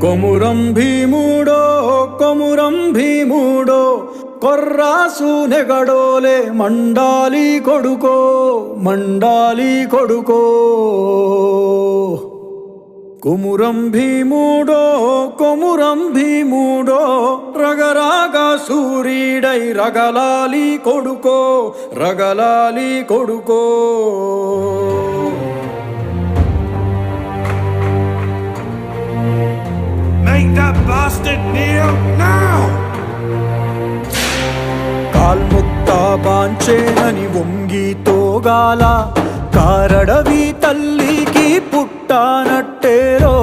కొమురం భీముడో కొమురం భీముడో కొర్రాసు నెగడోలే మండాలి కొడుకో మండాలి కొడుకో కొమురం భీముడో కొమురం భీముడో రగరాగా సూరీడై రగలాలి కొడుకో రగలాలి కొడుకో Make that bastard kneel now! కాల్ముక్తా బాంచేనని వంగి తోగాల కారడవి తల్లికి పుట్టానట్టేరో